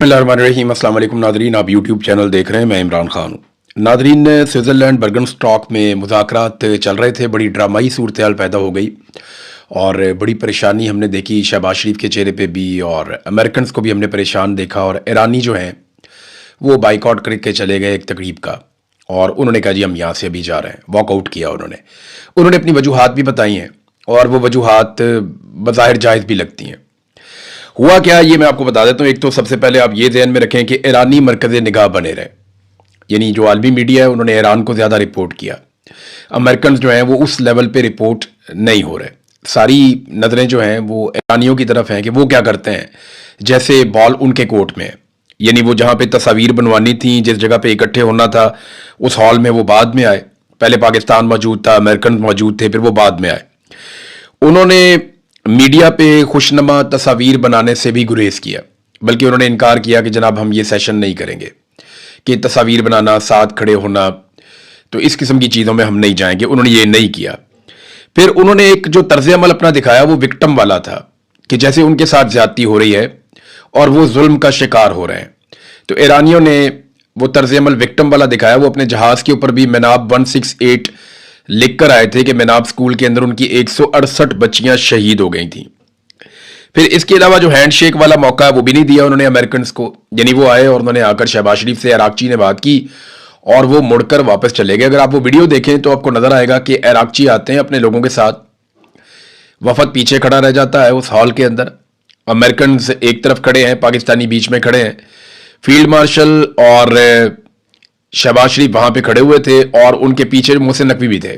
बिस्मिल्लाहिर्रहमानिर्रहीम। अस्सलाम वालेकुम नादरीन, आप यूट्यूब चैनल देख रहे हैं, मैं इमरान खान हूँ। नादरीन, स्विट्ज़रलैंड बर्गनस्टॉक में मुज़ाकरात चल रहे थे, बड़ी ड्रामाई सूरत हाल पैदा हो गई और बड़ी परेशानी हमने देखी शहबाज शरीफ के चेहरे पे भी, और अमेरिकन्स को भी हमने परेशान देखा। और ईरानी जो हैं वो बाइकआउट करके चले गए एक तकरीब का, और उन्होंने कहा जी हम यहाँ से अभी जा रहे हैं, वॉकआउट किया उन्होंने अपनी वजूहात भी बताई हैं, और वो वजूहात बज़ाहिर जायज़ भी लगती हैं। हुआ क्या, ये मैं आपको बता देता हूँ। एक तो सबसे पहले आप ये ध्यान में रखें कि ईरानी मरकज़ निगाह बने रहे, यानी जो आलमी मीडिया है उन्होंने ईरान को ज़्यादा रिपोर्ट किया। अमेरिकन जो हैं वो उस लेवल पे रिपोर्ट नहीं हो रहे। सारी नज़रें जो हैं वो ईरानियों की तरफ हैं कि वो क्या करते हैं जैसे बॉल उनके कोर्ट में है। यानी वो जहाँ पे तस्वीर बनवानी थी, जिस जगह पे इकट्ठे होना था, उस हॉल में वो बाद में आए। पहले पाकिस्तान मौजूद था, अमेरिकन मौजूद थे, फिर वो बाद में आए। उन्होंने मीडिया पे खुशनुमा तस्वीर बनाने से भी गुरेज किया, बल्कि उन्होंने इनकार किया कि जनाब हम ये सेशन नहीं करेंगे, कि तस्वीर बनाना, साथ खड़े होना, तो इस किस्म की चीज़ों में हम नहीं जाएंगे। उन्होंने ये नहीं किया। फिर उन्होंने एक जो तर्ज अमल अपना दिखाया वो विक्टिम वाला था, कि जैसे उनके साथ ज्यादती हो रही है और वो जुल्म का शिकार हो रहे हैं। तो ईरानियों ने वो तर्ज अमल विक्टिम वाला दिखाया। वो अपने जहाज़ के ऊपर भी मिनाब 168 लिख कर आए थे कि मिनाब स्कूल के अंदर उनकी 168 बच्चियां शहीद हो गई थी। फिर इसके अलावा जो हैंडशेक वाला मौका है वो भी नहीं दिया उन्होंने अमेरिकन को। यानी वो आए और उन्होंने आकर शहबाज शरीफ से इराकची ने बात की और वो मुड़कर वापस चले गए। अगर आप वो वीडियो देखें तो आपको नजर आएगा कि इराकची आते हैं अपने लोगों के साथ, वफद पीछे खड़ा रह जाता है उस हॉल के अंदर, अमेरिकन एक तरफ खड़े हैं, पाकिस्तानी बीच में खड़े हैं, फील्ड मार्शल और शहबाज शरीफ वहां पे खड़े हुए थे, और उनके पीछे मोहसिन नकवी भी थे।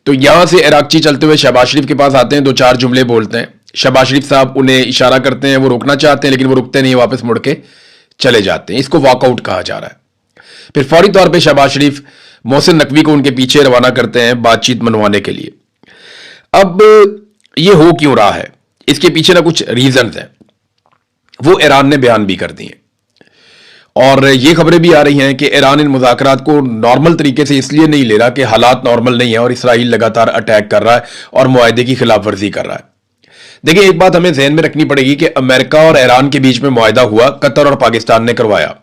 तो यहां से इराकची चलते हुए शहबाज शरीफ के पास आते हैं, दो चार जुमले बोलते हैं। शहबाज शरीफ साहब उन्हें इशारा करते हैं, वो रोकना चाहते हैं लेकिन वो रुकते नहीं, वापस मुड़ के चले जाते हैं। इसको वॉकआउट कहा जा रहा है। फिर फौरी तौर पर शहबाज शरीफ मोहसिन नकवी को उनके पीछे रवाना करते हैं बातचीत मनवाने के लिए। अब ये हो क्यों रहा है, इसके पीछे ना कुछ रीजन हैं, वो ईरान ने बयान भी कर दिए। और ये खबरें भी आ रही हैं कि ईरान इन मुज़ाकरात को नॉर्मल तरीके से इसलिए नहीं ले रहा कि हालात नॉर्मल नहीं है और इसराइल लगातार अटैक कर रहा है और मुआहदे की खिलाफ वर्जी कर रहा है। देखिए, एक बात हमें ज़हन में रखनी पड़ेगी कि अमेरिका और ईरान के बीच में मुआहदा हुआ, कतर और पाकिस्तान ने करवाया।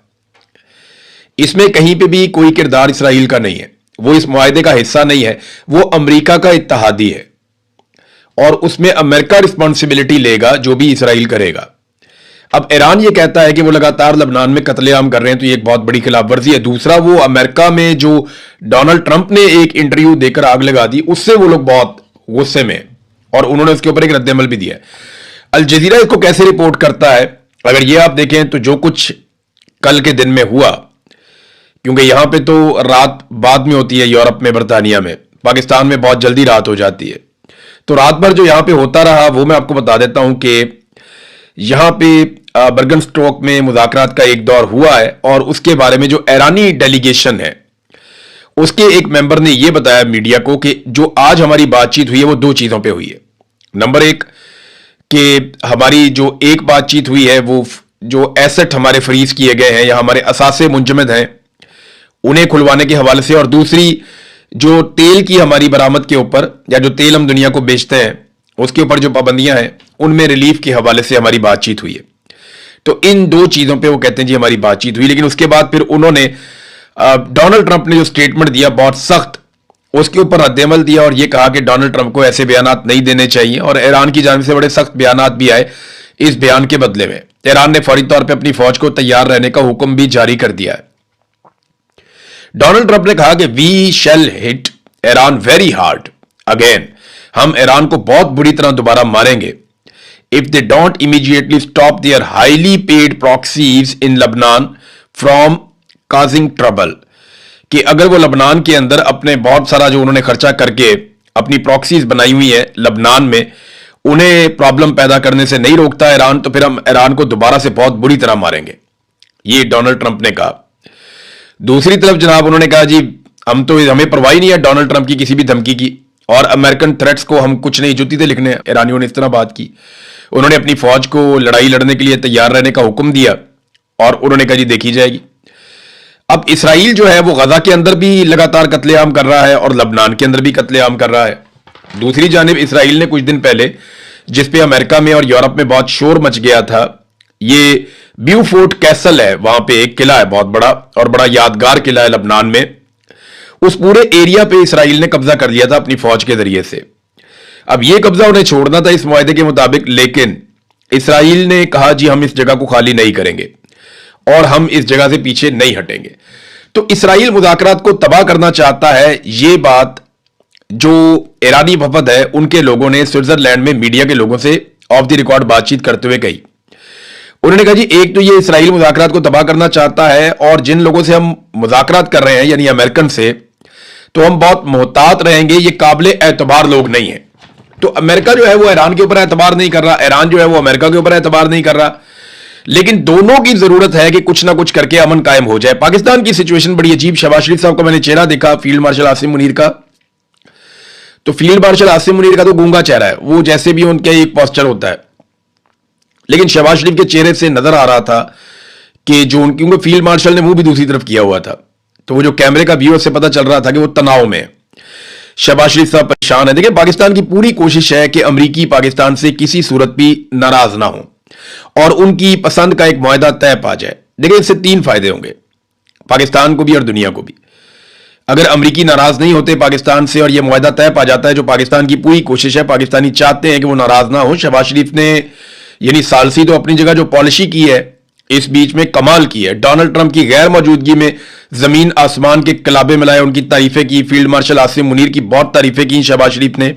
इसमें कहीं पर भी कोई किरदार इसराइल का नहीं है, वो इस मुआहदे का हिस्सा नहीं है, वो अमरीका का इत्तहादी है, और उसमें अमेरिका रिस्पॉन्सिबिलिटी लेगा जो भी इसराइल करेगा। अब ईरान ये कहता है कि वो लगातार लबनान में कत्लेआम कर रहे हैं, तो ये एक बहुत बड़ी खिलाफ वर्जी है। दूसरा, वो अमेरिका में जो डोनाल्ड ट्रंप ने एक इंटरव्यू देकर आग लगा दी, उससे वो लोग बहुत गुस्से में, और उन्होंने उसके ऊपर एक रद्दअमल भी दिया है। अल जजीरा इसको कैसे रिपोर्ट करता है, अगर ये आप देखें तो जो कुछ कल के दिन में हुआ, क्योंकि यहां पर तो रात बाद में होती है यूरोप में, बरतानिया में, पाकिस्तान में बहुत जल्दी रात हो जाती है, तो रात भर जो यहां पे होता रहा वो मैं आपको बता देता हूं कि यहां पे बर्गनस्टॉक में मुज़ाकरात का एक दौर हुआ है, और उसके बारे में जो ईरानी डेलीगेशन है उसके एक मेंबर ने यह बताया मीडिया को कि जो आज हमारी बातचीत हुई है वो दो चीजों पे हुई है। नंबर एक, कि हमारी जो एक बातचीत हुई है वो जो एसेट हमारे फ्रीज किए गए हैं या हमारे असासे मुंजमद हैं उन्हें खुलवाने के हवाले से, और दूसरी जो तेल की हमारी बरामद के ऊपर या जो तेल हम दुनिया को बेचते हैं उसके ऊपर जो पाबंदियां हैं उनमें रिलीफ के हवाले से हमारी बातचीत हुई है। तो इन दो चीजों पे वो कहते हैं जी हमारी बातचीत हुई। लेकिन उसके बाद फिर उन्होंने डोनाल्ड ट्रंप ने जो स्टेटमेंट दिया बहुत सख्त, उसके ऊपर रद्दअमल दिया और ये कहा कि डोनाल्ड ट्रंप को ऐसे बयानात नहीं देने चाहिए, और ईरान की जानिब से बड़े सख्त बयानात भी आए। इस बयान के बदले में ईरान ने फौरी तौर पर अपनी फौज को तैयार रहने का हुक्म भी जारी कर दिया है। डोनाल्ड ट्रंप ने कहा कि we shall hit Iran very hard again, हम ईरान को बहुत बुरी तरह दोबारा मारेंगे, if they don't immediately stop their highly paid proxies in Lebanon from causing trouble, कि अगर वो लबनान के अंदर अपने बहुत सारा जो उन्होंने खर्चा करके अपनी प्रॉक्सीज बनाई हुई है लबनान में, उन्हें प्रॉब्लम पैदा करने से नहीं रोकता ईरान, तो फिर हम ईरान को दोबारा से बहुत बुरी तरह मारेंगे, ये डोनाल्ड ट्रंप ने कहा। दूसरी तरफ जनाब उन्होंने कहा जी हमें परवाही नहीं है डोनाल्ड ट्रंप की किसी भी धमकी की, और अमेरिकन थ्रेट्स को हम कुछ नहीं जुती थे लिखने। ईरानियों ने इस तरह बात की। उन्होंने अपनी फौज को लड़ाई लड़ने के लिए तैयार रहने का हुक्म दिया, और उन्होंने कहा जी देखी जाएगी। अब इसराइल जो है वो गजा के अंदर भी लगातार कत्लेआम कर रहा है और लबनान के अंदर भी कत्लेआम कर रहा है। दूसरी जानिब इसराइल ने कुछ दिन पहले, जिस पे अमेरिका में और यूरोप में बहुत शोर मच गया था, ये ब्यूफोर्ट कैसल है, वहां पे एक किला है बहुत बड़ा, और बड़ा यादगार किला है लबनान में। उस पूरे एरिया पे इसराइल ने कब्जा कर लिया था अपनी फौज के जरिए से। अब यह कब्जा उन्हें छोड़ना था इस मुआहदे के मुताबिक, लेकिन इसराइल ने कहा जी हम इस जगह को खाली नहीं करेंगे और हम इस जगह से पीछे नहीं हटेंगे। तो इसराइल मुज़ाकरात को तबाह करना चाहता है, ये बात जो ईरानी वफद है उनके लोगों ने स्विट्जरलैंड में मीडिया के लोगों से ऑफ द रिकॉर्ड बातचीत करते हुए कही। उन्होंने कहा जी एक तो ये इसराइल मुज़ाकरात को तबाह करना चाहता है, और जिन लोगों से हम मुज़ाकरात कर रहे हैं यानी अमेरिकन से, तो हम बहुत मोहतात रहेंगे, ये काबिल एतबार लोग नहीं है। तो अमेरिका जो है वो ईरान के ऊपर एतबार नहीं कर रहा, ईरान जो है वो अमेरिका के ऊपर एतबार नहीं कर रहा, लेकिन दोनों की जरूरत है कि कुछ ना कुछ करके अमन कायम हो जाए। पाकिस्तान की सिचुएशन बड़ी अजीब। शहबाज शरीफ साहब का मैंने चेहरा देखा, फील्ड मार्शल आसिम मुनीर का, तो फील्ड मार्शल आसिम मुनीर का तो गूंगा चेहरा है, वो जैसे भी उनका एक पोस्चर होता है, लेकिन शहबाज शरीफ के चेहरे से नजर आ रहा था कि जो उनके फील्ड मार्शल ने मुंह भी दूसरी तरफ किया हुआ था, तो वो जो कैमरे का व्यू से पता चल रहा था कि वो तनाव में है। शहबाज शरीफ साहब परेशान है। देखिए पाकिस्तान की पूरी कोशिश है कि अमरीकी पाकिस्तान से किसी सूरत भी नाराज ना हो और उनकी पसंद का एक मुआहदा तय पा जाए। देखिए इससे तीन फायदे होंगे पाकिस्तान को भी और दुनिया को भी। अगर अमरीकी नाराज नहीं होते पाकिस्तान से और यह मुआहदा तय पा जाता है, जो पाकिस्तान की पूरी कोशिश है, पाकिस्तानी चाहते हैं कि वो नाराज ना हो। शहबाज शरीफ ने यानी सालसी तो अपनी जगह जो पॉलिसी की है इस बीच में कमाल की है। डोनाल्ड ट्रंप की गैर मौजूदगी में जमीन आसमान के कलाबे मिलाए, उनकी तारीफें की। फील्ड मार्शल आसिम मुनीर की बहुत तारीफें की शहबाज शरीफ ने,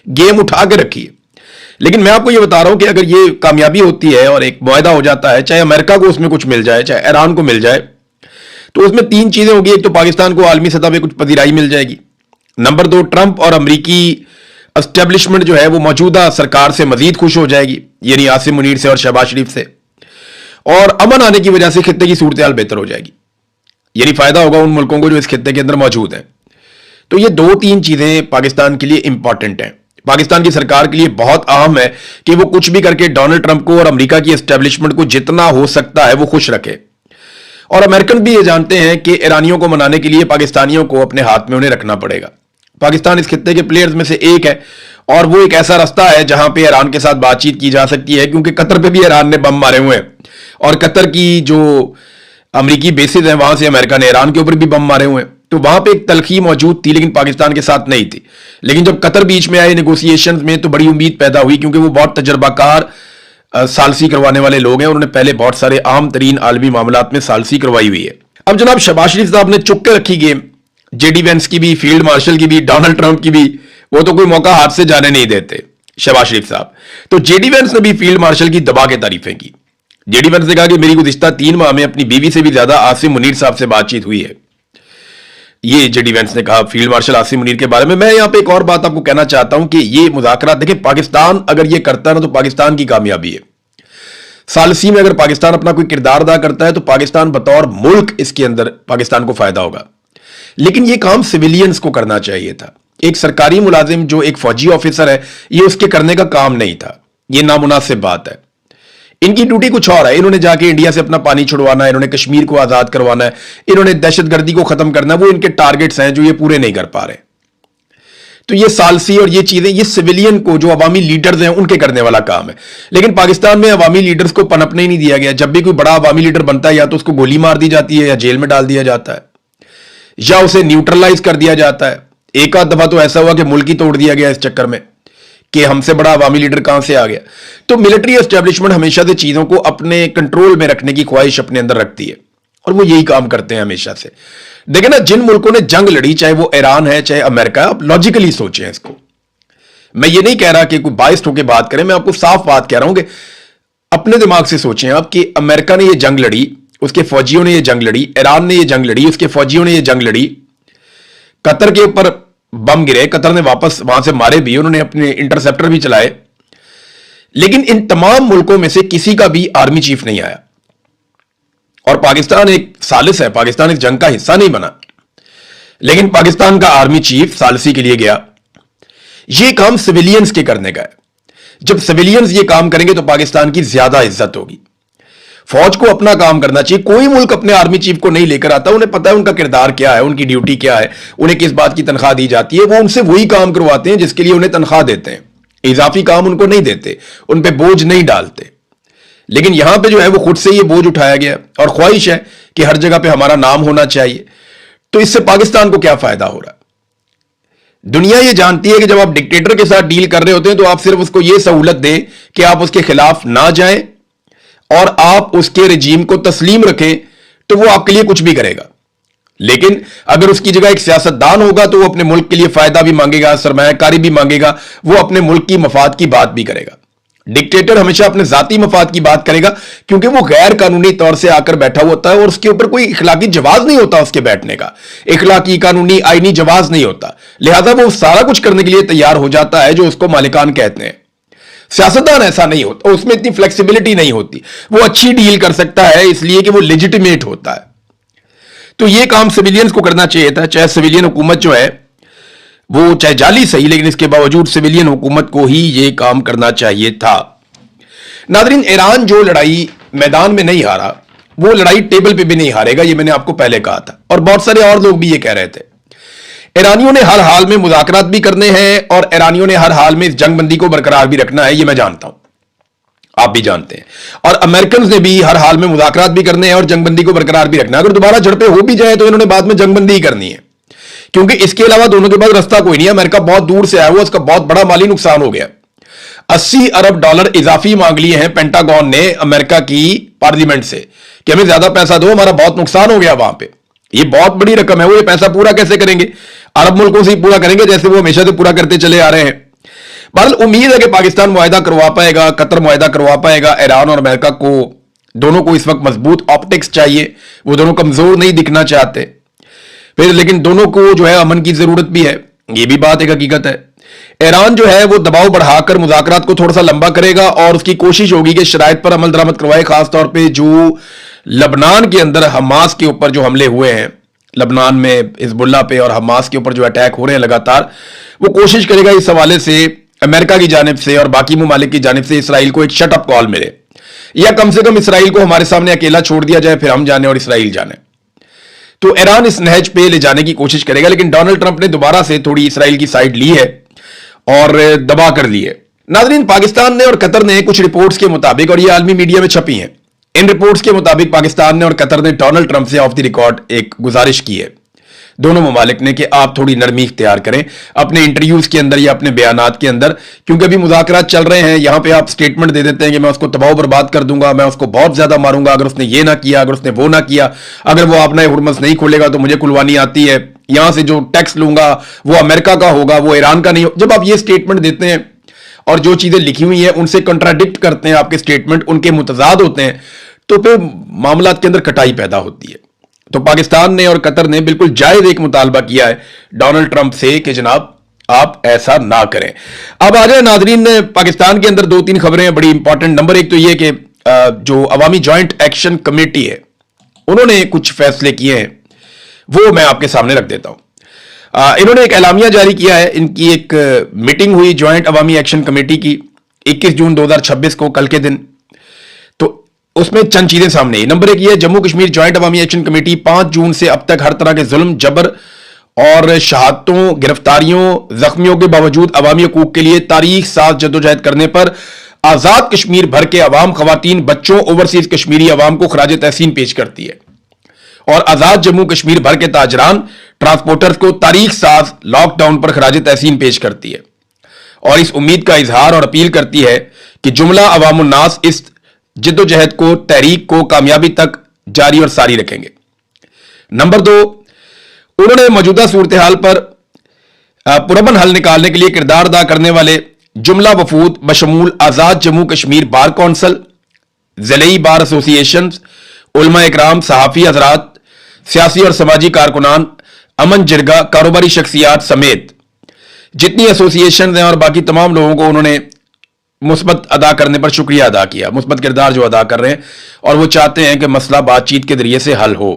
गेम उठा के रखी है। लेकिन मैं आपको यह बता रहा हूं कि अगर ये कामयाबी होती है और एक मुआहदा हो जाता है, चाहे अमेरिका को उसमें कुछ मिल जाए, चाहे ईरान को मिल जाए, तो उसमें तीन चीजें होगी। एक तो पाकिस्तान को आलमी सतह पर कुछ पजीराई मिल जाएगी। नंबर दो, ट्रंप और अमरीकी एस्टेब्लिशमेंट जो है वो मौजूदा सरकार से मजीद खुश हो जाएगी, यानी आसिम मुनीर से और शहबाज शरीफ से, और अमन आने की वजह से खित्ते की सूरत हाल बेहतर हो जाएगी। यानी फायदा होगा उन मुल्कों को जो इस खित्ते के अंदर मौजूद हैं। तो ये दो तीन चीजें पाकिस्तान के लिए इंपॉर्टेंट हैं। पाकिस्तान की सरकार के लिए बहुत अहम है कि वो कुछ भी करके डोनाल्ड ट्रंप को और अमेरिका की एस्टेब्लिशमेंट को जितना हो सकता है वो खुश रखे। और अमेरिकन भी ये जानते हैं कि ईरानियों को मनाने के लिए पाकिस्तानियों को अपने हाथ में उन्हें रखना पड़ेगा। पाकिस्तान इस खित्ते के प्लेयर्स में से एक है और वो एक ऐसा रास्ता है जहां पे ईरान के साथ बातचीत की जा सकती है, क्योंकि कतर पे भी ईरान ने बम मारे हुए हैं और कतर की जो अमरीकी बेसिस हैं वहां से अमेरिका ने ईरान के ऊपर भी बम मारे हुए हैं। तो वहां पे एक तलखी मौजूद थी, लेकिन पाकिस्तान के साथ नहीं थी। लेकिन जब कतर बीच में आए नेगोशिएशंस में तो बड़ी उम्मीद पैदा हुई, क्योंकि वो बहुत तजर्बाकार सालसी करवाने वाले लोग हैं। उन्होंने पहले बहुत सारे आम तरीन आलमी मामलात में सालसी करवाई हुई है। अब जनाब शहबाज शरीफ साहब ने चुप के रखी गेम, जेडी वेंस की भी, फील्ड मार्शल की भी, डोनाल्ड ट्रंप की भी, वो तो कोई मौका हाथ से जाने नहीं देते शहबाज शरीफ साहब। तो जेडी वेंस ने भी फील्ड मार्शल की दबा के तारीफें की। जेडी वेंस ने कहा कि मेरी गुज़िश्ता 3 माह में अपनी बीवी से भी ज्यादा आसिम मुनीर साहब से बातचीत हुई है। ये जेडी वेंस ने कहा फील्ड मार्शल आसिम मुनीर के बारे में। मैं यहां पे एक और बात आपको कहना चाहता हूं कि ये मुज़ाकरात देखें, पाकिस्तान अगर ये करता है ना तो पाकिस्तान की कामयाबी है। सालसी में अगर पाकिस्तान अपना कोई किरदार अदा करता है तो पाकिस्तान बतौर मुल्क इसके अंदर पाकिस्तान को फायदा होगा। लेकिन ये काम सिविलियंस को करना चाहिए था। एक सरकारी मुलाजिम जो एक फौजी ऑफिसर है, ये उसके करने का काम नहीं था। ये नामुनासिब बात है। इनकी ड्यूटी कुछ और है। इन्होंने जाके इंडिया से अपना पानी छुड़वाना है, इन्होंने कश्मीर को आजाद करवाना है, इन्होंने दहशतगर्दी को खत्म करना है। वो इनके टारगेट्स हैं जो ये पूरे नहीं कर पा रहे। तो ये सालसी और ये चीजें ये सिविलियन को, जो अवामी लीडर्स हैं, उनके करने वाला काम है। लेकिन पाकिस्तान में अवामी लीडर्स को पनपने ही नहीं दिया गया। जब भी कोई बड़ा अवामी लीडर बनता है या तो उसको गोली मार दी जाती है या जेल में डाल दिया जाता है या उसे न्यूट्रलाइज कर दिया जाता है। एक आध दफा तो ऐसा हुआ कि मुल्क ही तोड़ दिया गया इस चक्कर में कि हमसे बड़ा अवामी लीडर कहां से आ गया। तो मिलिट्री एस्टेब्लिशमेंट हमेशा से चीजों को अपने कंट्रोल में रखने की ख्वाहिश अपने अंदर रखती है और वो यही काम करते हैं हमेशा से। देखें ना, जिन मुल्कों ने जंग लड़ी, चाहे वो ईरान है चाहे अमेरिका है, आप लॉजिकली सोचें इसको। मैं ये नहीं कह रहा कि कोई बाइस्ड होकर बात करें, मैं आपको साफ बात कह रहा हूं कि अपने दिमाग से सोचें आप कि अमेरिका ने ये जंग लड़ी, उसके फौजियों ने ये जंग लड़ी, ईरान ने ये जंग लड़ी, उसके फौजियों ने ये जंग लड़ी, कतर के ऊपर बम गिरे, कतर ने वापस वहां से मारे भी, उन्होंने अपने इंटरसेप्टर भी चलाए, लेकिन इन तमाम मुल्कों में से किसी का भी आर्मी चीफ नहीं आया। और पाकिस्तान एक सालिस है, पाकिस्तान इस जंग का हिस्सा नहीं बना, लेकिन पाकिस्तान का आर्मी चीफ सालसी के लिए गया। यह काम सिविलियंस के करने का है। जब सिविलियंस ये काम करेंगे तो पाकिस्तान की ज्यादा इज्जत होगी। फौज को अपना काम करना चाहिए। कोई मुल्क अपने आर्मी चीफ को नहीं लेकर आता, उन्हें पता है उनका किरदार क्या है, उनकी ड्यूटी क्या है, उन्हें किस बात की तनख्वाह दी जाती है। वो उनसे वही काम करवाते हैं जिसके लिए उन्हें तनख्वाह देते हैं, इजाफी काम उनको नहीं देते, उन पर बोझ नहीं डालते। लेकिन यहां पे जो है वो खुद से ये बोझ उठाया गया और ख्वाहिश है कि हर जगह पे हमारा नाम होना चाहिए। तो इससे पाकिस्तान को क्या फायदा हो रहा है? दुनिया ये जानती है कि जब आप डिक्टेटर के साथ डील कर रहे होते हैं तो आप सिर्फ उसको ये सहूलत दें कि आप उसके खिलाफ ना जाएं और आप उसके रजीम को तस्लीम रखें, तो वो आपके लिए कुछ भी करेगा। लेकिन अगर उसकी जगह एक सियासतदान होगा तो वो अपने मुल्क के लिए फायदा भी मांगेगा, सरमायाकारी भी मांगेगा, वो अपने मुल्क की मफाद की बात भी करेगा। डिक्टेटर हमेशा अपने जाती मफाद की बात करेगा क्योंकि वो गैर कानूनी तौर से आकर बैठा होता है और उसके ऊपर कोई इखलाकी जवाज नहीं होता, उसके बैठने का इखलाकी कानूनी आईनी जवाज नहीं होता। लिहाजा वो सारा कुछ करने के लिए तैयार हो जाता है जो उसको मालिकान कहते हैं। सियासतदान ऐसा नहीं होता, उसमें इतनी फ्लेक्सिबिलिटी नहीं होती। वो अच्छी डील कर सकता है इसलिए कि वो लेजिटिमेट होता है। तो ये काम सिविलियंस को करना चाहिए था, चाहे सिविलियन हुकूमत जो है वो चाहे जाली सही, लेकिन इसके बावजूद सिविलियन हुकूमत को ही ये काम करना चाहिए था। नादरीन, ईरान जो लड़ाई मैदान में नहीं हारा वो लड़ाई टेबल पे भी नहीं हारेगा, ये मैंने आपको पहले कहा था और बहुत सारे और लोग भी ये कह रहे थे। ईरानियों ने हर हाल में मुज़ाकरात भी करने हैं और ईरानियों ने हर हाल में इस जंगबंदी को बरकरार भी रखना है, ये मैं जानता हूं, आप भी जानते हैं। और अमेरिकन ने भी हर हाल में मुज़ाकरात भी करने हैं और जंगबंदी को बरकरार भी रखना है। अगर दोबारा झड़पें हो भी जाए तो इन्होंने बाद में जंगबंदी ही करनी है, क्योंकि इसके अलावा दोनों के पास रास्ता कोई नहीं है। अमेरिका बहुत दूर से आया हुआ, उसका बहुत बड़ा माली नुकसान हो गया। 80 अरब डॉलर इजाफी मांग लिए हैं पेंटागन ने अमेरिका की पार्लियामेंट से कि हमें ज्यादा पैसा दो, हमारा बहुत नुकसान हो गया वहां पे। ये बहुत बड़ी रकम है, वो ये पैसा पूरा कैसे करेंगे? अरब मुल्कों से ही पूरा करेंगे जैसे वो हमेशा से पूरा करते चले आ रहे हैं। बहरहाल उम्मीद है कि पाकिस्तान मुआहिदा करवा पाएगा, कतर मुआहिदा करवा पाएगा। ईरान और अमेरिका को दोनों को इस वक्त मजबूत ऑप्टिक्स चाहिए, वो दोनों कमजोर नहीं दिखना चाहते। फिर लेकिन दोनों को जो है अमन की जरूरत भी है, ये भी बात एक हकीकत है। ईरान जो है वो दबाव बढ़ाकर मुज़ाकरात को थोड़ा सा लंबा करेगा और उसकी कोशिश होगी कि शराइत पर अमल दरामद करवाए, खासतौर पे जो लबनान के अंदर हमास के ऊपर जो हमले हुए हैं, लबनान में हिजबुल्लाह पे और हमास के ऊपर जो अटैक हो रहे हैं लगातार, वो कोशिश करेगा इस हवाले से अमेरिका की जानिब से और बाकी ममालिक की जानिब से इसराइल को एक शटअप कॉल मिले, या कम से कम इसराइल को हमारे सामने अकेला छोड़ दिया जाए, फिर हम जाने और इसराइल जाने। तो ईरान इस नहज पे ले जाने की कोशिश करेगा, लेकिन डोनाल्ड ट्रंप ने दोबारा से थोड़ी इसराइल की साइड ली है और दबा कर ली है। नाज़रीन, पाकिस्तान ने और कतर ने कुछ रिपोर्ट्स के मुताबिक, और ये आलमी मीडिया में छपी हैं, इन रिपोर्ट्स के मुताबिक पाकिस्तान ने और कतर ने डोनाल्ड ट्रंप से ऑफ द रिकॉर्ड एक गुजारिश की है, दोनों ममालिक ने, कि आप थोड़ी नरमी इख्तियार करें अपने इंटरव्यूज के अंदर या अपने बयानात के अंदर, क्योंकि अभी मुज़ाकरात चल रहे हैं। यहां पे आप स्टेटमेंट दे देते हैं कि मैं उसको तबाह बर्बाद कर दूंगा, मैं उसको बहुत ज्यादा मारूंगा अगर उसने ये ना किया, अगर उसने वो ना किया, अगर वो आपने हुर्मस नहीं खोलेगा तो मुझे कुलवानी आती है, यहां से जो टैक्स लूंगा वो अमेरिका का होगा, वो ईरान का नहीं हो। जब आप ये स्टेटमेंट देते हैं और जो चीजें लिखी हुई हैं उनसे कंट्राडिक्ट करते हैं, आपके स्टेटमेंट उनके मुतजाद होते हैं, तो फिर मामलात के अंदर कटाई पैदा होती है। तो पाकिस्तान ने और कतर ने बिल्कुल जायज एक मुतालबा किया है डोनाल्ड ट्रंप से कि जनाब आप ऐसा ना करें। अब आ जाए नाजरीन, पाकिस्तान के अंदर 2-3 खबरें हैं बड़ी इंपॉर्टेंट। नंबर 1 तो ये कि जो अवामी जॉइंट एक्शन कमेटी है उन्होंने कुछ फैसले किए हैं, वो मैं आपके सामने रख देता हूं। इन्होंने एक एलामिया जारी किया है। इनकी एक मीटिंग हुई जॉइंट अवामी एक्शन कमेटी की 21 जून 2026 को, कल के दिन। उसमें चंद चीजें सामने आई। नंबर 1 ये, जम्मू कश्मीर जॉइंट अवामी एक्शन कमेटी 5 जून से अब तक हर तरह के जुल्म, जबर और शहादतों, गिरफ्तारियों, जख्मियों के बावजूद अवामी हकूक के लिए तारीख साथ जद्दोजहद करने पर आजाद कश्मीर भर के अवाम, खवातीन, बच्चों, ओवरसीज कश्मीरी अवाम को खराज तहसीन पेश करती है और आजाद जम्मू कश्मीर भर के ताजरान, ट्रांसपोर्टर्स को तारीख साथ लॉकडाउन पर खराज तहसीन पेश करती है और इस उम्मीद का इजहार और अपील करती है कि जुमला अवामुन्नास इस जिद्दोजहद को, तहरीक को कामयाबी तक जारी और सारी रखेंगे। नंबर 2, उन्होंने मौजूदा सूरत हाल पर पुरअमन हल निकालने के लिए किरदार अदा करने वाले जुमला वफूद बशमूल आजाद जम्मू कश्मीर बार कौंसल, ज़िलई बार एसोसिएशन, उलमा इकराम, सहाफ़ी हजरात, सियासी और समाजी कारकुनान, अमन जिरगा, कारोबारी शख्सियात समेत जितनी एसोसिएशन हैं और बाकी तमाम लोगों को उन्होंने मुस्बत अदा करने पर शुक्रिया अदा किया, मुस्बत किरदार जो अदा कर रहे हैं, और वो चाहते हैं कि मसला बातचीत के जरिए से हल हो।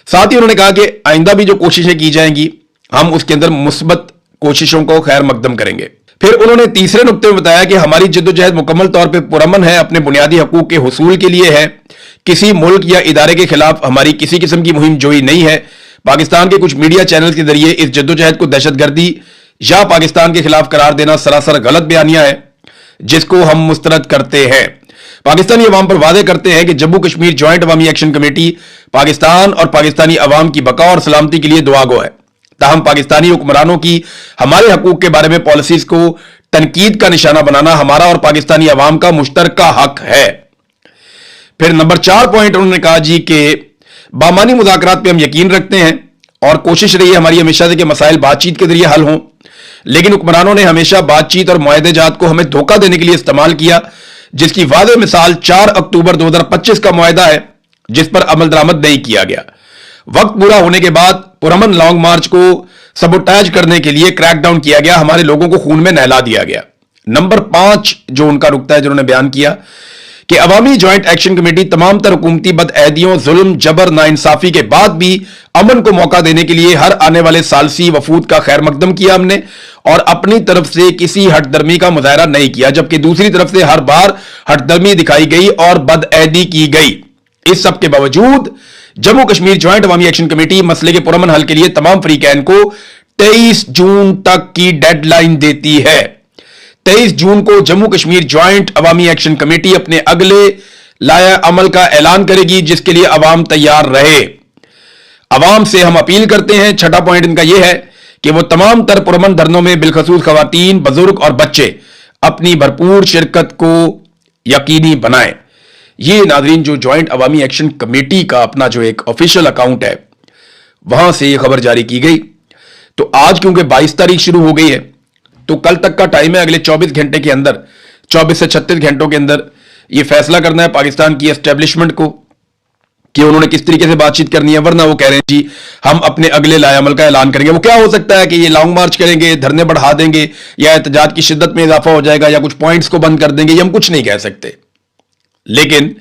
साथ ही उन्होंने कहा कि आइंदा भी जो कोशिशें की जाएंगी हम उसके अंदर मुस्बत कोशिशों को खैर मकदम करेंगे। फिर उन्होंने तीसरे नुक्ते में बताया कि हमारी जिद्दोजहद मुकम्मल तौर पर पुरअमन है, अपने बुनियादी हकूक के हुसूल के लिए है, किसी मुल्क या इदारे के खिलाफ हमारी किसी किस्म की मुहिम जोई नहीं है। पाकिस्तान के कुछ मीडिया चैनल के जरिए इस जद्दोजहद को दहशतगर्दी या पाकिस्तान के खिलाफ करार देना सरासर गलत बयानिया है जिसको हम मुस्तरद करते हैं। पाकिस्तानी अवाम पर वादे करते हैं कि जम्मू कश्मीर ज्वाइंट अवामी एक्शन कमेटी पाकिस्तान और पाकिस्तानी अवाम की बका और सलामती के लिए दुआ गो है। ताहम पाकिस्तानी हुक्मरानों की हमारे हकूक के बारे में पॉलिसीज को तनकीद का निशाना बनाना हमारा और पाकिस्तानी अवाम का मुश्तरका हक है। फिर नंबर 4 पॉइंट उन्होंने कहा जी कि बामानी मुज़ाकरात पे हम यकीन रखते हैं और कोशिश रही है हमारी हमेशा से कि मसाइल बातचीत के जरिए हल हों, लेकिन हुक्मरानों ने हमेशा बातचीत और मुआहदेजात को हमें धोखा देने के लिए इस्तेमाल किया, जिसकी वाज़ेह मिसाल 4 अक्टूबर 2025 का मुआहदा है जिस पर अमल दरामद नहीं किया गया। वक्त पूरा होने के बाद पुरअमन लॉन्ग मार्च को सबोटाज करने के लिए क्रैकडाउन किया गया, हमारे लोगों को खून में नहला दिया गया। नंबर 5 जो उनका रुकता है जिन्होंने बयान किया कि अवामी ज्वाइंट एक्शन कमेटी तमाम तर हुकूमती बदअहदियों, जुल्म, जबर, नाइंसाफी के बाद भी अमन को मौका देने के लिए हर आने वाले सालसी वफूद का खैर मकदम किया हमने और अपनी तरफ से किसी हटदर्मी का मुजाहरा नहीं किया, जबकि दूसरी तरफ से हर बार हटदर्मी दिखाई गई और बदअहदी की गई। इस सब के बावजूद जम्मू कश्मीर ज्वाइंट अवामी एक्शन कमेटी मसले के पुरअमन हल के लिए तमाम फरीकैन को 23 जून तक की डेडलाइन देती है। 23 जून को जम्मू कश्मीर ज्वाइंट अवामी एक्शन कमेटी अपने अगले लाया अमल का ऐलान करेगी, जिसके लिए अवाम तैयार रहे। अवाम से हम अपील करते हैं, 6ठा पॉइंट इनका यह है कि वो तमाम तर पुरअमन धरनों में बिलखसूस खवातीन, बुजुर्ग और बच्चे अपनी भरपूर शिरकत को यकीनी बनाएं। ये नाजरीन जो ज्वाइंट अवामी एक्शन कमेटी का अपना जो एक ऑफिशियल अकाउंट है वहां से ये खबर जारी की गई। तो आज क्योंकि 22 तारीख शुरू हो गई है तो कल तक का टाइम है, अगले 24 घंटे के अंदर, 24 से 36 घंटों के अंदर ये फैसला करना है पाकिस्तान की एस्टेब्लिशमेंट को कि उन्होंने किस तरीके से बातचीत करनी है, वरना वो कह रहे हैं जी हम अपने अगले लाया अमल का ऐलान करेंगे। वो क्या हो सकता है कि ये लॉन्ग मार्च करेंगे, धरने बढ़ा देंगे या एहतजाज की शिद्दत में इजाफा हो जाएगा या कुछ पॉइंट्स को बंद कर देंगे, ये हम कुछ नहीं कह सकते, लेकिन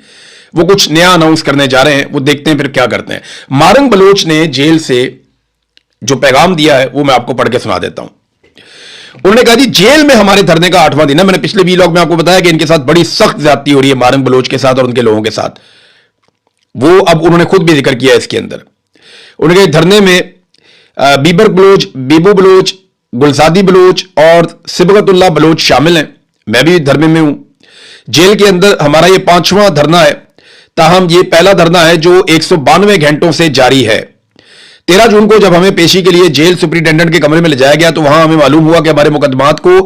वो कुछ नया अनाउंस करने जा रहे हैं, वो देखते हैं फिर क्या करते हैं। मारंग बलोच ने जेल से जो पैगाम दिया है वो मैं आपको पढ़ के सुना देता हूं। उन्होंने कहा जी जेल में हमारे धरने का 8वां दिन है। मैंने पिछले वीलॉग में आपको बताया कि इनके साथ बड़ी सख्त ज्यादती हो रही है मारंग बलोच के साथ और उनके लोगों के साथ, वो अब उन्होंने खुद भी जिक्र किया इसके अंदर। उन्होंने कहा धरने में बीबर बलोच, बीबू बलोच, गुलजादी बलोच और सिबगतुल्लाह बलोच शामिल हैं। मैं भी धरने में हूं। जेल के अंदर हमारा ये 5वां धरना है, ताहम ये पहला धरना है जो 192 घंटों से जारी है। 13 जून को जब हमें पेशी के लिए जेल सुपरिटेंडेंट के कमरे में ले जाया गया तो वहां हमें मालूम हुआ कि हमारे मुकदमात को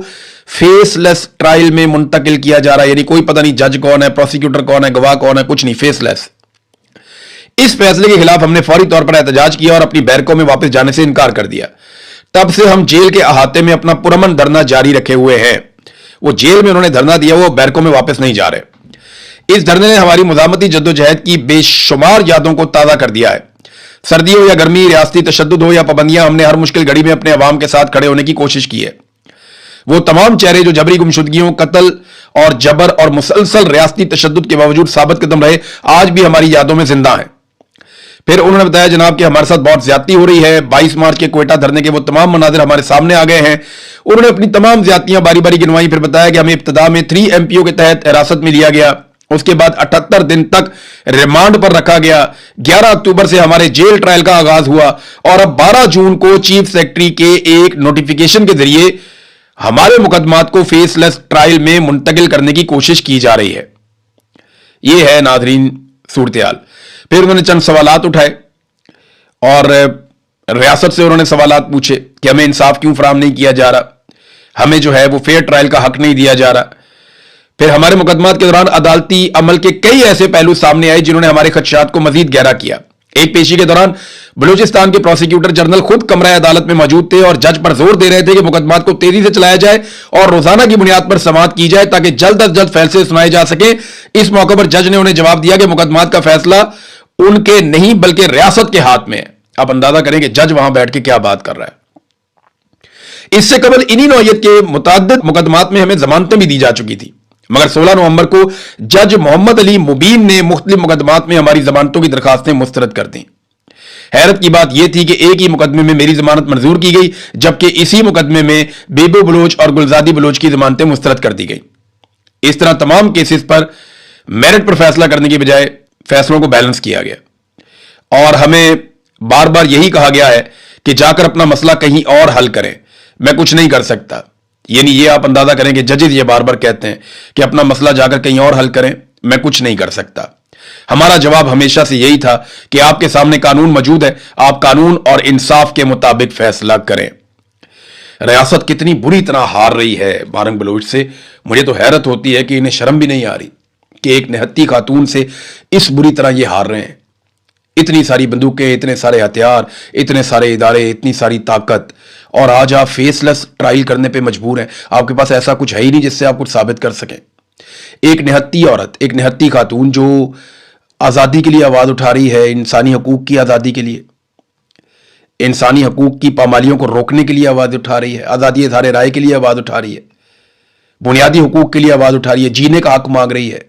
फेसलेस ट्रायल में मुंतकिल किया जा रहा है, यानी कोई पता नहीं जज कौन है, प्रोसिक्यूटर कौन है, गवाह कौन है, कुछ नहीं, फेसलेस। इस फैसले के खिलाफ हमने फौरी तौर पर एहतजाज किया और अपनी बैरकों में वापस जाने से इनकार कर दिया। तब से हम जेल के अहाते में अपना पुरअमन धरना जारी रखे हुए हैं। वो जेल में उन्होंने धरना दिया, वो बैरकों में वापस नहीं जा रहे। इस धरने ने हमारी मुजामती जद्दोजहद की बेशुमार यादों को ताज़ा कर दिया है। सर्दी हो या गर्मी, रियासती तशद्दुद हो या पाबंदियां, हमने हर मुश्किल घड़ी में अपने अवाम के साथ खड़े होने की कोशिश की है। वो तमाम चेहरे जो जबरी गुमशुदगियों, कत्ल और जबर और मुसलसल रियासती तशद्दुद के बावजूद साबित कदम रहे, आज भी हमारी यादों में जिंदा हैं। फिर उन्होंने बताया जनाब कि हमारे साथ बहुत ज्यादती हो रही है। 22 मार्च के क्वेटा धरने के वो तमाम मनाजिर हमारे सामने आ गए हैं। उन्होंने अपनी तमाम ज्यादतियां बारी बारी गिनवाई। फिर बताया कि हमें इब्तदा में 3 MPO के तहत हिरासत में लिया गया, उसके बाद 78 दिन तक रिमांड पर रखा गया। 11 अक्टूबर से हमारे जेल ट्रायल का आगाज हुआ और अब 12 जून को चीफ सेक्रेटरी के एक नोटिफिकेशन के जरिए हमारे मुकदमात को फेसलेस ट्रायल में मुंतकिल करने की कोशिश की जा रही है। यह है नाजरीन सूरत-ए-हाल। फिर उन्होंने चंद सवालात उठाए और रियासत से उन्होंने सवालात पूछे कि हमें इंसाफ क्यों फराहम नहीं किया जा रहा, हमें जो है वो फेयर ट्रायल का हक नहीं दिया जा रहा। फिर हमारे मुकदमात के दौरान अदालती अमल के कई ऐसे पहलू सामने आए जिन्होंने हमारे खदशात को मजीद गहरा किया। एक पेशी के दौरान बलूचिस्तान के प्रोसिक्यूटर जनरल खुद कमरा अदालत में मौजूद थे और जज पर जोर दे रहे थे कि मुकदमात को तेजी से चलाया जाए और रोजाना की बुनियाद पर समाअत की जाए ताकि जल्द अज जल्द फैसले सुनाए जा सके। इस मौके पर जज ने उन्हें जवाब दिया कि मुकदमात का फैसला उनके नहीं बल्कि रियासत के हाथ में है। आप अंदाजा करें कि जज वहां बैठ के क्या बात कर रहा है। इससे कबल इन्हीं नौयत के मुतअद्दिद मुकदमात में हमें जमानतें भी दी जा चुकी थी, मगर 16 नवंबर को जज मोहम्मद अली मुबीन ने मुख्तलिफ मुकदमात में हमारी जमानतों की दरखास्तें मुस्तरद कर दी। हैरत की बात यह थी कि एक ही मुकदमे में मेरी जमानत मंजूर की गई, जबकि इसी मुकदमे में बेबू बलोच और गुलजादी बलोच की जमानतें मुस्तरद कर दी गई। इस तरह तमाम केसेस पर मेरिट पर फैसला करने की बजाय फैसलों को बैलेंस किया गया और हमें बार बार यही कहा गया है कि जाकर अपना मसला कहीं और हल करें, मैं कुछ नहीं कर सकता। यानी ये आप अंदाजा करें कि जजेस ये बार बार कहते हैं कि अपना मसला जाकर कहीं और हल करें, میں کچھ نہیں کر سکتا۔ ہمارا جواب ہمیشہ سے یہی تھا کہ آپ کے سامنے قانون موجود ہے، آپ قانون اور انصاف کے مطابق فیصلہ کریں۔ ریاست کتنی بری طرح ہار رہی ہے بارنگ بلوچ سے، مجھے تو حیرت ہوتی ہے کہ انہیں شرم بھی نہیں آ رہی کہ ایک نہتی خاتون سے اس بری طرح یہ ہار رہے ہیں۔ اتنی ساری بندوقیں، اتنے سارے ہتھیار، اتنے سارے ادارے، اتنی ساری طاقت، اور آج آپ فیس لیس ٹرائل کرنے پہ مجبور ہیں۔ آپ کے پاس ایسا کچھ ہے ہی نہیں جس سے آپ کچھ ثابت کر سکیں۔ ایک نہتی عورت، ایک نہتی خاتون جو آزادی کے لیے آواز اٹھا رہی ہے، انسانی حقوق کی آزادی کے لیے، انسانی حقوق کی پامالیوں کو روکنے کے لیے آواز اٹھا رہی ہے، آزادی اظہار رائے کے لیے آواز اٹھا رہی ہے، بنیادی حقوق کے لیے آواز اٹھا رہی ہے، جینے کا حق مانگ رہی ہے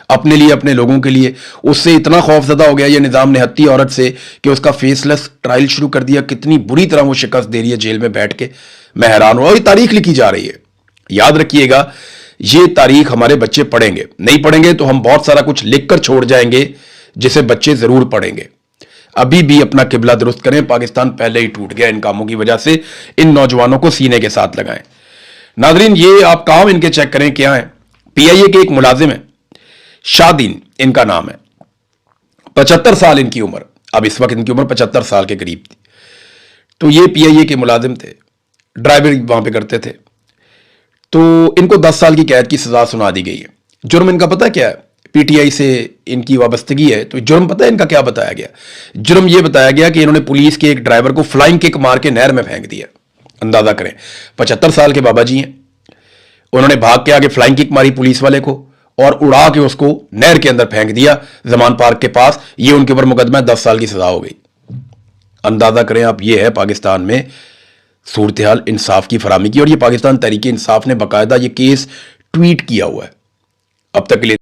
اپنے لیے، اپنے لوگوں کے لیے۔ اس سے اتنا خوف زدہ ہو گیا یہ نظام نہتی عورت سے کہ اس کا فیس لیس ٹرائل شروع کر دیا۔ کتنی بری طرح وہ شکست دے رہی ہے جیل میں بیٹھ کے، میں حیران ہوں۔ اور یہ تاریخ لکھی جا رہی ہے، یاد رکھیے گا، یہ تاریخ ہمارے بچے پڑھیں گے، نہیں پڑھیں گے تو ہم بہت سارا کچھ لکھ کر چھوڑ جائیں گے جسے بچے ضرور پڑھیں گے۔ ابھی بھی اپنا قبلہ درست کریں، پاکستان پہلے ہی ٹوٹ گیا ان کاموں کی وجہ سے۔ ان نوجوانوں کو سینے کے ساتھ لگائیں۔ ناظرین، یہ آپ کام ان کے چیک کریں کیا ہیں۔ پی آئی اے کے ایک ملازم ہیں، شادین ان کا نام ہے، 75 سال ان کی عمر، اب اس وقت ان کی عمر 75 سال کے قریب تھی۔ تو یہ پی آئی اے کے ملازم تھے، ڈرائیور وہاں پہ کرتے تھے۔ تو ان کو 10 سال کی قید کی سزا سنا دی گئی ہے۔ جرم ان کا پتہ کیا ہے؟ پی ٹی آئی سے ان کی وابستگی ہے، تو جرم پتہ ہے ان کا کیا بتایا گیا؟ جرم یہ بتایا گیا کہ انہوں نے پولیس کے ایک ڈرائیور کو فلائنگ کک مار کے نہر میں پھینک دیا۔ اندازہ کریں، 75 سال کے بابا جی ہیں، انہوں نے بھاگ کے آگے فلائنگ کک ماری پولیس والے کو اور اڑا کے اس کو نہر کے اندر پھینک دیا زمان پارک کے پاس۔ یہ ان کے اوپر مقدمہ ہے، 10 سال کی سزا ہو گئی۔ اندازہ کریں آپ، یہ ہے پاکستان میں صورتحال انصاف کی فراہمی کی، اور یہ پاکستان تحریک انصاف نے باقاعدہ یہ کیس ٹویٹ کیا ہوا ہے۔ اب تک کے لیے